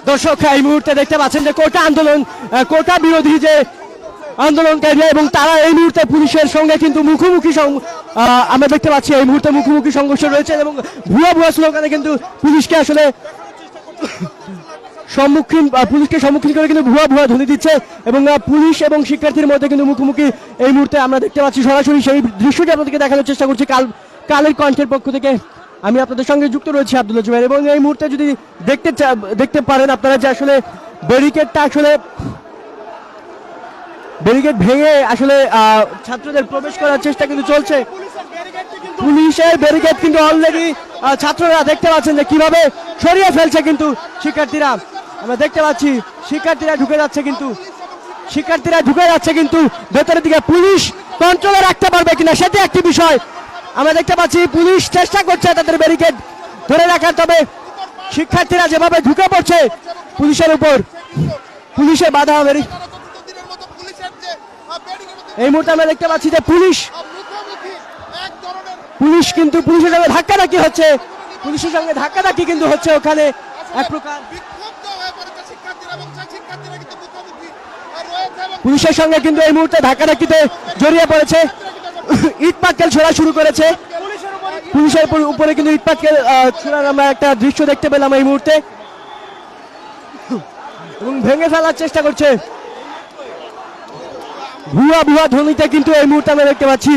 দর্শক এই মুহূর্তে দেখতে পাচ্ছেন যে কোটা বিরোধী যে আন্দোলনকারী এবং তারা এই মুহূর্তে পুলিশের সঙ্গে কিন্তু মুখোমুখি আমরা দেখতে পাচ্ছি এই মুহূর্তে মুখোমুখি সংঘর্ষ রয়েছে এবং ভুয়া স্লোগানে কিন্তু পুলিশকে আসলে পুলিশকে সম্মুখীন করে কিন্তু ভুয়া ধ্বনি দিচ্ছে এবং পুলিশ এবং শিক্ষার্থীর মধ্যে কিন্তু মুখোমুখি এই মুহূর্তে আমরা দেখতে পাচ্ছি। সরাসরি সেই দৃশ্যটি আপনাদেরকে দেখানোর চেষ্টা করছি কালের কণ্ঠের পক্ষ থেকে। আমি আপনাদের সঙ্গে যুক্ত রয়েছি আব্দুল্লাহ জুবাইর এবং এই মুহূর্তে যদি দেখতে পারেন আপনারা যে আসলে ব্যারিকেড ভেঙে আসলে ছাত্রদের প্রবেশ করার চেষ্টা কিন্তু চলছে। পুলিশের ব্যারিকেড কিন্তু অলরেডি ছাত্ররা দেখতে পাচ্ছেন যে কিভাবে সরিয়ে ফেলছে কিন্তু শিক্ষার্থীরা। আমরা দেখতে পাচ্ছি শিক্ষার্থীরা ঢুকে যাচ্ছে কিন্তু ভেতরের দিকে পুলিশ কন্ট্রোলে রাখতে পারবে কিনা সেটি একটি বিষয়। আমরা দেখতে পাচ্ছি পুলিশ চেষ্টা করছে তাদের ব্যারিকেড ধরে রাখার, তবে শিক্ষার্থীরা যেভাবে ঢুকে পড়ছে পুলিশের উপর, পুলিশের বাধা এই মুহূর্তে আমরা দেখতে পাচ্ছি যে পুলিশ কিন্তু পুলিশের সঙ্গে ধাক্কাধাক্কি হচ্ছে, কিন্তু হচ্ছে ওখানে এক প্রকার পুলিশের সঙ্গে কিন্তু এই মুহূর্তে ধাক্কাধাক্কিতে জড়িয়ে পড়েছে, ইট পাটকেল ছোড়া শুরু করেছে। পুলিশের উপরে কিন্তু ইট পাটকেল ছোড়ার আমরা একটা দৃশ্য দেখতে পেলাম এই মুহূর্তে এবং ভেঙে ফেলার চেষ্টা করছে ভুয়া ধ্বনিতে কিন্তু এই মুহূর্তে আমরা দেখতে পাচ্ছি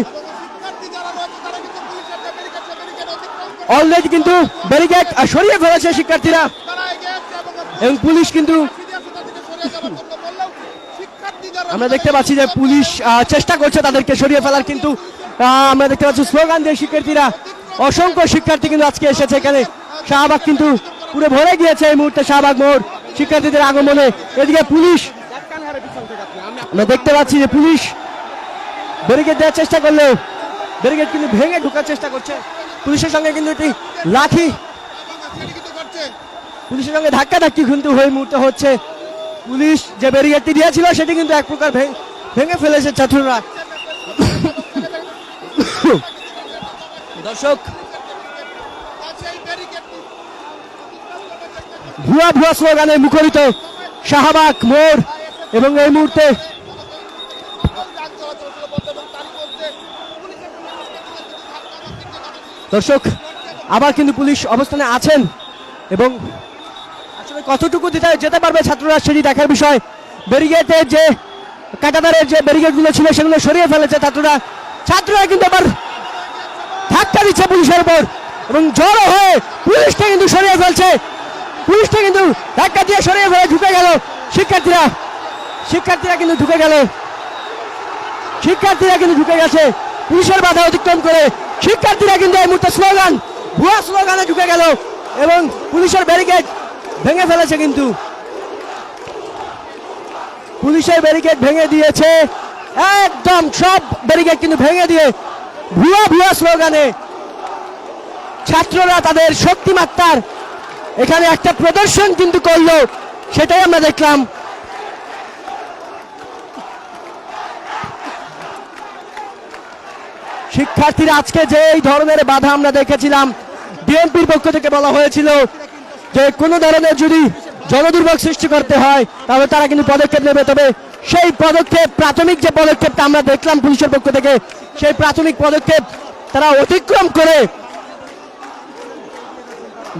অলরেডি কিন্তু ব্যারিকেড সরিয়ে ফেলেছে শিক্ষার্থীরা এবং পুলিশ কিন্তু আমরা দেখতে পাচ্ছি যে পুলিশ চেষ্টা করছে তাদেরকে সরিয়ে ফেলার, কিন্তু আমরা দেখতে পাচ্ছি স্লোগান দিয়ে শিক্ষার্থীরা, অসংখ্য শিক্ষার্থী কিন্তু আজকে এসেছে এখানে। শাহবাগ কিন্তু পুরো ভরে গিয়েছে এই মুহূর্তে, শাহবাগ মোড় শিক্ষার্থীদের আগমনে। এদিকে পুলিশ আমরা দেখতে পাচ্ছি যে পুলিশ ব্যারিকেড দেওয়ার চেষ্টা করলেও ব্যারিকেড কিন্তু ভেঙে ঢোকার চেষ্টা করছে। পুলিশের সঙ্গে কিন্তু একটি লাঠি, পুলিশের সঙ্গে ধাক্কাধাক্কি কিন্তু এই মুহূর্তে হচ্ছে। পুলিশ যে ব্যারিকেডটি দিয়েছিল সেটি কিন্তু এক প্রকার ভেঙে ফেলেছে ছাত্ররা। দর্শক ভুয়া স্লোগানে মুখরিত শাহবাগ মোড় এবং এই মুহূর্তে দর্শক আবার কিন্তু পুলিশ অবস্থানে আছেন এবং আসলে কতটুকু যেতে পারবে ছাত্ররা সেটি দেখার বিষয়। ব্যারিকেডের যে কাঁটাতারের যে ব্যারিকেডগুলো ছিল সেগুলো সরিয়ে ফেলেছে ছাত্ররা কিন্তু আবার ধাক্কা দিচ্ছে পুলিশের উপর এবং জড়ো হয়ে পুলিশকে কিন্তু সরিয়ে ফেলছে, পুলিশটা কিন্তু ধাক্কা দিয়ে সরিয়ে ফেলে ঢুকে গেল শিক্ষার্থীরা কিন্তু ঢুকে গেছে পুলিশের বাধা অতিক্রম করে। শিক্ষার্থীরা কিন্তু এই মুহূর্তে ভুয়া স্লোগানে ঢুকে গেল এবং পুলিশের ব্যারিকেড ভেঙে ফেলেছে, কিন্তু পুলিশের ব্যারিকেড ভেঙে দিয়েছে একদম সব ব্যারিকেড কিন্তু ভেঙে দিয়ে ভুয়া স্লোগানে ছাত্ররা তাদের শক্তিমাত্রার এখানে একটা প্রদর্শন কিন্তু করলো, সেটাই আমরা দেখলাম। শিক্ষার্থীরা আজকে যে এই ধরনের বাধা আমরা দেখেছিলাম, বিএনপির পক্ষ থেকে বলা হয়েছিল যে কোনো ধরনের যদি জনদুর্ভোগ সৃষ্টি করতে হয় তাহলে তারা কিন্তু পদক্ষেপ নেবে, তবে সেই প্রাথমিক যে পদক্ষেপটা আমরা দেখলাম পুলিশের পক্ষ থেকে, সেই প্রাথমিক পদক্ষেপ তারা অতিক্রম করে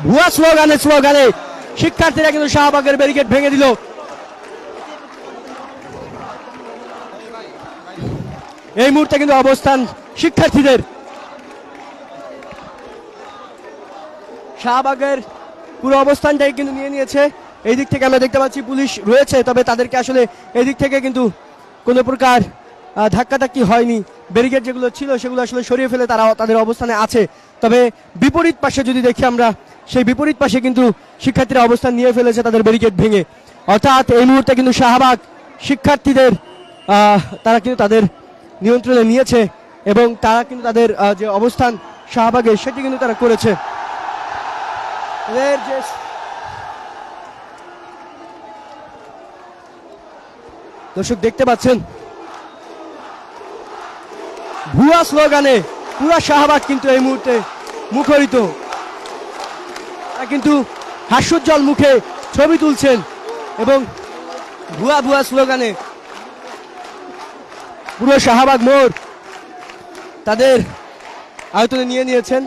ভুয়া স্লোগানে শিক্ষার্থীরা কিন্তু শাহবাগের ব্যারিকেড ভেঙে দিল। এই মুহূর্তে কিন্তু অবস্থান শিক্ষার্থীদের শাহবাগের পুরো অবস্থানটাই কিন্তু নিয়ে নিয়েছে। এই দিক থেকে আমরা দেখতে পাচ্ছি পুলিশ রয়েছে, তবে তাদেরকে আসলে এই দিক থেকে কিন্তু কোনো প্রকার ধাক্কাধাক্কি হয়নি। ব্যারিকেড যেগুলো ছিল সেগুলো আসলে সরিয়ে ফেলে তারা তাদের অবস্থানে আছে, তবে বিপরীত পাশে যদি দেখি আমরা, সেই বিপরীত পাশে কিন্তু শিক্ষার্থীরা অবস্থান নিয়ে ফেলেছে তাদের ব্যারিকেড ভেঙে। অর্থাৎ এই মুহূর্তে কিন্তু শাহবাগ শিক্ষার্থীদের তারা কিন্তু তাদের নিয়ন্ত্রণে নিয়েছে এবং তারা কিন্তু তাদের যে অবস্থান শাহবাগে সেটি কিন্তু তারা করেছে। দর্শক দেখতে পাচ্ছেন ভুয়া স্লোগানে পুরা শাহবাগ কিন্তু এই মুহূর্তে মুখরিত, কিন্তু হাস্যোজ্জ্বল মুখে ছবি তুলছেন এবং ভুয়া ভুয়া স্লোগানে পুরো শাহবাগ মোড় তাদের আয়তনে নিয়ে নিয়েছেন।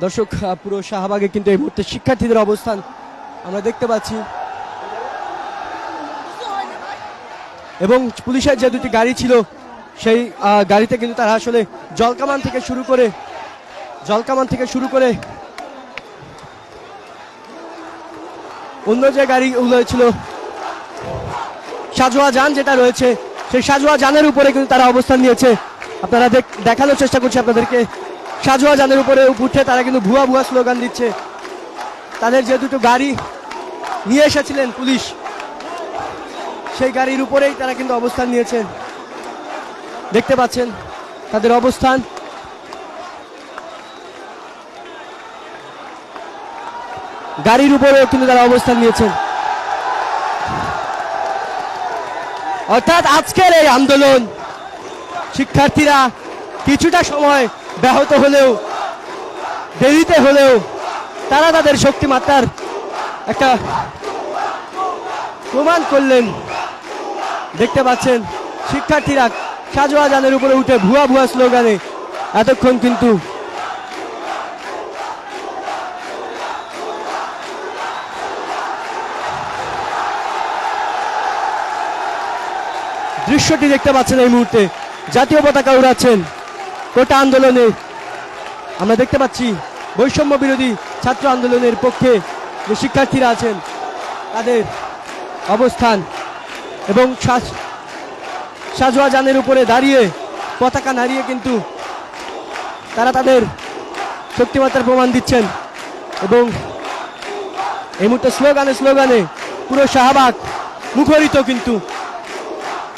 দর্শক, পুরো শাহবাগে কিন্তু এই মুহূর্তে শিক্ষার্থীদের অবস্থান আমরা দেখতে পাচ্ছি এবং পুলিশের যে দুটি গাড়ি ছিল সেই গাড়িতে কিন্তু তারা আসলে জলকামান থেকে শুরু করে অন্য যে গাড়িগুলো ছিল সাজোয়া যান যেটা রয়েছে সেই সাজোয়া যানের উপরে কিন্তু তারা অবস্থান নিয়েছে। আপনারা দেখানোর চেষ্টা করছি আপনাদেরকে, সাজোয়া যানের উপরে উঠে তারা কিন্তু ভুয়া ভুয়া স্লোগান দিচ্ছে। তাদের যে দুটো গাড়ি নিয়ে এসেছিলেন পুলিশ সেই গাড়ির উপরেই তারা কিন্তু অবস্থান নিয়েছেন। দেখতে পাচ্ছেন তাদের অবস্থান। গাড়ির উপরেও কিন্তু তারা অবস্থান নিয়েছেন। অর্থাৎ আজকের এই আন্দোলন শিক্ষার্থীরা কিছুটা সময় ব্যাহত হলেও দেরিতে হলেও তারা তাদের শক্তিমাত্রার একটা প্রমাণ করলেন। দেখতে পাচ্ছেন শিক্ষার্থীরা সাজোয়া যানের উপরে উঠে ভুয়া ভুয়া স্লোগানে এতক্ষণ কিন্তু দৃশ্যটি দেখতে পাচ্ছেন। এই মুহূর্তে জাতীয় পতাকা উড়াচ্ছেন। কোটা আন্দোলনে আমরা দেখতে পাচ্ছি বৈষম্য বিরোধী ছাত্র আন্দোলনের পক্ষে যে শিক্ষার্থীরা আছেন তাদের অবস্থান এবং সাজোয়া যানের উপরে দাঁড়িয়ে পতাকা নাড়িয়ে কিন্তু তারা তাদের শক্তিমাত্রার প্রমাণ দিচ্ছেন এবং এই মুহূর্তে স্লোগানে পুরো শাহবাগ মুখরিত, কিন্তু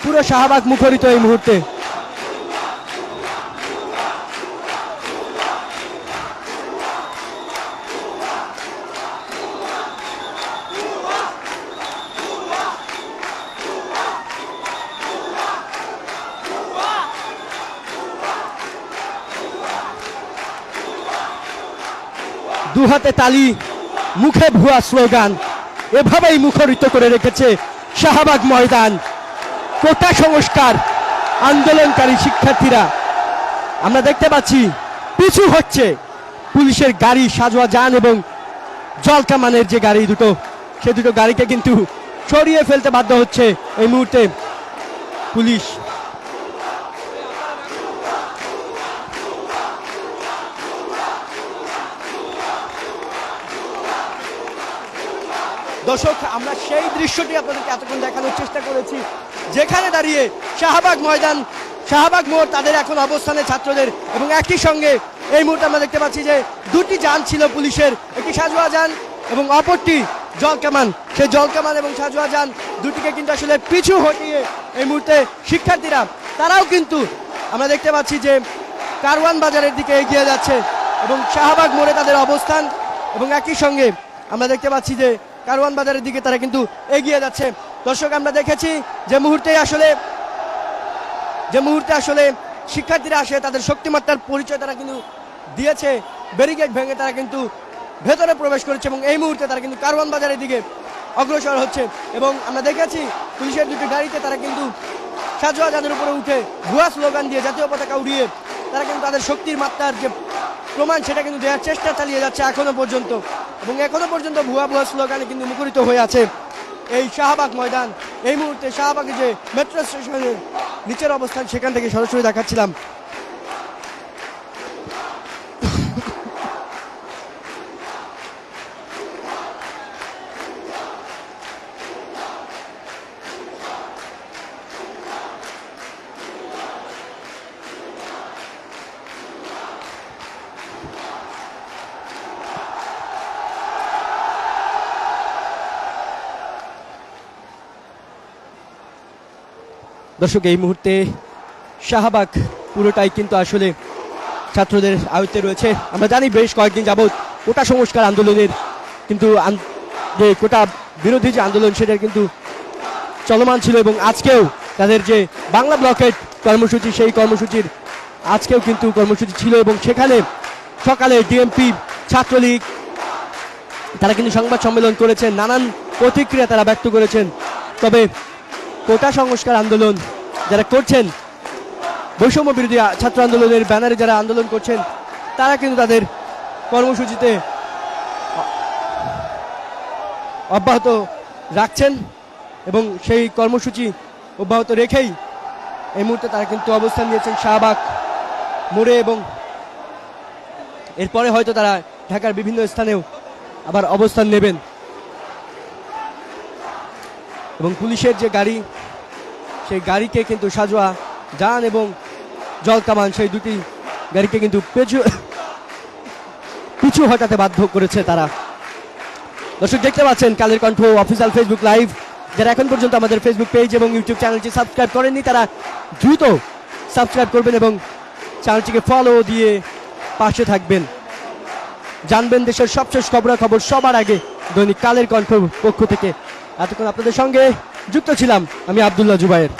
পুরো শাহবাগ মুখরিত এই মুহূর্তে। দুহাতে তালি, মুখে ভুয়া স্লোগান, এভাবেই মুখরিত করে রেখেছে শাহবাগ ময়দান। কোটা সংস্কার আন্দোলনকারী শিক্ষার্থীরা আমরা দেখতে পাচ্ছি পিছু হচ্ছে পুলিশের গাড়ি, সাজোয়া যান এবং জলকামানের যে গাড়ি দুটো, সে দুটো গাড়িকে কিন্তু সরিয়ে ফেলতে বাধ্য হচ্ছে এই মুহূর্তে পুলিশ। দর্শক, আমরা সেই দৃশ্যটি আপনাদেরকে এতক্ষণ দেখানোর চেষ্টা করেছি, যেখানে দাঁড়িয়ে শাহবাগ মোড় তাদের এখন অবস্থানে ছাত্রদের, এবং একই সঙ্গে এই মুহূর্তে আমরা দেখতে পাচ্ছি যে দুটি যান ছিল পুলিশের, একটি সাজোয়া যান এবং অপরটি জলকামান। সেই জলকামান এবং সাজোয়া যান দুটিকে কিন্তু আসলে পিছু হটিয়ে এই মুহূর্তে শিক্ষার্থীরা তারাও কিন্তু আমরা দেখতে পাচ্ছি যে কারওয়ান বাজারের দিকে এগিয়ে যাচ্ছে এবং শাহবাগ মোড়ে তাদের অবস্থান, এবং একই সঙ্গে আমরা দেখতে পাচ্ছি যে কারওয়ান বাজারের দিকে তারা কিন্তু এগিয়ে যাচ্ছে। দর্শক, আমরা দেখেছি যে মুহূর্তে আসলে শিক্ষার্থীরা আসে তাদের শক্তিমাত্রার পরিচয় তারা কিন্তু দিয়েছে, ব্যারিকেড ভেঙে তারা কিন্তু ভেতরে প্রবেশ করেছে এবং এই মুহূর্তে তারা কিন্তু কারওয়ান বাজারের দিকে অগ্রসর হচ্ছে। এবং আমরা দেখেছি পুলিশের দুটি গাড়িতে তারা কিন্তু সাজোয়া যাদের উপরে উঠে ভুয়া স্লোগান দিয়ে জাতীয় পতাকা উড়িয়ে তারা কিন্তু তাদের শক্তির মাত্রার যে প্রমাণ সেটা কিন্তু দেওয়ার চেষ্টা চালিয়ে যাচ্ছে এখনো পর্যন্ত, এবং এখনো পর্যন্ত ভুয়া ভুয়া স্লোগানে কিন্তু মুখরিত হয়ে আছে এই শাহবাগ ময়দান। এই মুহূর্তে শাহবাগে যে মেট্রো স্টেশনের নিচের অবস্থান সেখান থেকে সরাসরি দেখাচ্ছিলাম। দর্শক, এই মুহূর্তে শাহবাগ পুরোটাই কিন্তু আসলে ছাত্রদের আয়ত্তে রয়েছে। আমরা জানি বেশ কয়েকদিন যাবৎ কোটা সংস্কার আন্দোলনের কিন্তু যে কোটা বিরোধী যে আন্দোলন সেটা কিন্তু চলমান ছিল, এবং আজকেও তাদের যে বাংলা ব্লকেট কর্মসূচি সেই কর্মসূচির আজকেও কিন্তু কর্মসূচি ছিল, এবং সেখানে সকালে ডিএমপি ছাত্রলীগ তারা কিন্তু সংবাদ সম্মেলন করেছেন, নানান প্রতিক্রিয়া তারা ব্যক্ত করেছেন। তবে কোটা সংস্কার আন্দোলন যারা করছেন, বৈষম্য বিরোধী ছাত্র আন্দোলনের ব্যানারে যারা আন্দোলন করছেন, তারা কিন্তু তাদের কর্মসূচিতে অব্যাহত রাখছেন, এবং সেই কর্মসূচি অব্যাহত রেখেই এই মুহূর্তে তারা কিন্তু অবস্থান নিয়েছেন শাহবাগ মোড়ে, এবং এরপরে হয়তো তারা ঢাকার বিভিন্ন স্থানেও আবার অবস্থান নেবেন। এবং পুলিশের যে গাড়ি, সেই গাড়িকে কিন্তু সাজোয়া যান এবং জলকামান, সেই দুটি গাড়িকে কিন্তু পিছু হটাতে বাধ্য করেছে তারা। দর্শক দেখতে পাচ্ছেন Kaler Kantho official Facebook live. যারা এখন পর্যন্ত আমাদের ফেসবুক পেজ এবং ইউটিউব চ্যানেলটি সাবস্ক্রাইব করেননি তারা দ্রুত সাবস্ক্রাইব করবেন এবং চ্যানেলটিকে ফলো দিয়ে পাশে থাকবেন। জানবেন দেশের সবশেষ খবরাখবর সবার আগে দৈনিক কালের কণ্ঠ পক্ষ থেকে। এতক্ষণ আপনাদের সঙ্গে যুক্ত ছিলাম আমি আব্দুল্লাহ জুবায়ের।